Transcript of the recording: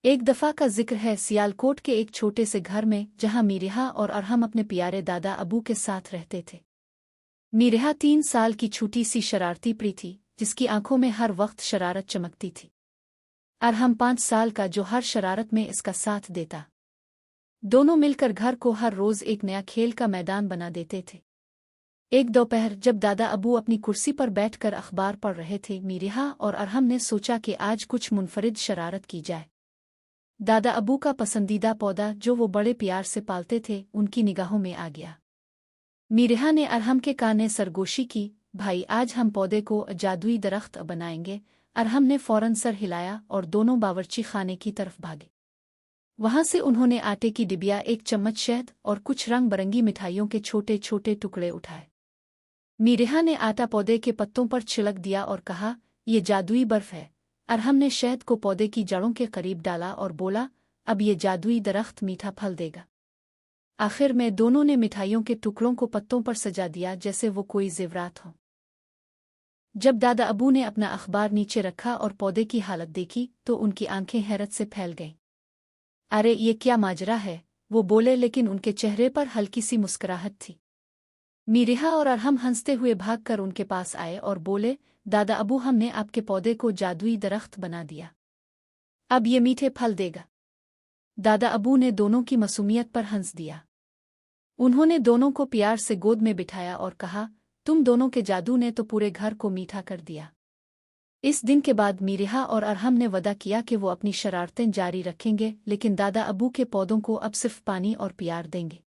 एक दफ़ा का जिक्र है सियालकोट के एक छोटे से घर में जहां मीरिहा और अरहम अपने प्यारे दादा अबू के साथ रहते थे। मीरिहा 3 साल की छोटी सी शरारती प्री थी जिसकी आंखों में हर वक्त शरारत चमकती थी। अरहम 5 साल का जो हर शरारत में इसका साथ देता। दोनों मिलकर घर को हर रोज एक नया खेल का मैदान बना देते थे। एक दोपहर जब दादा अबू अपनी कुर्सी पर बैठकर अखबार पढ़ रहे थे, मीरिहा और अरहम ने सोचा कि आज कुछ मुनफरिद शरारत की जाए। दादा अबू का पसंदीदा पौधा जो वो बड़े प्यार से पालते थे उनकी निगाहों में आ गया। मीरिहा ने अरहम के कान में सरगोशी की, भाई आज हम पौधे को जादुई दरख्त बनाएंगे। अरहम ने फौरन सर हिलाया और दोनों बावर्ची खाने की तरफ भागे। वहां से उन्होंने आटे की डिबिया, एक चम्मच शहद और कुछ रंग बरंगी मिठाइयों के छोटे छोटे टुकड़े उठाए। मीरिहा ने आटा पौधे के पत्तों पर छिड़क दिया और कहा, ये जादुई बर्फ है। अरहम ने शहद को पौधे की जड़ों के करीब डाला और बोला, अब ये जादुई दरख्त मीठा फल देगा। आखिर में दोनों ने मिठाइयों के टुकड़ों को पत्तों पर सजा दिया जैसे वो कोई जेवरात हो। जब दादा अबू ने अपना अखबार नीचे रखा और पौधे की हालत देखी तो उनकी आंखें हैरत से फैल गईं। अरे ये क्या माजरा है, वो बोले, लेकिन उनके चेहरे पर हल्की सी मुस्कुराहट थी। मीरिहा और अरहम हंसते हुए भागकर उनके पास आए और बोले, दादा अबू, हमने आपके पौधे को जादुई दरख्त बना दिया। अब ये मीठे फल देगा। दादा अबू ने दोनों की मासूमियत पर हंस दिया। उन्होंने दोनों को प्यार से गोद में बिठाया और कहा, तुम दोनों के जादू ने तो पूरे घर को मीठा कर दिया। इस दिन के बाद मीरिहा और अरहम ने वदा किया कि वो अपनी शरारतें जारी रखेंगे, लेकिन दादा अबू के पौधों को अब सिर्फ पानी और प्यार देंगे।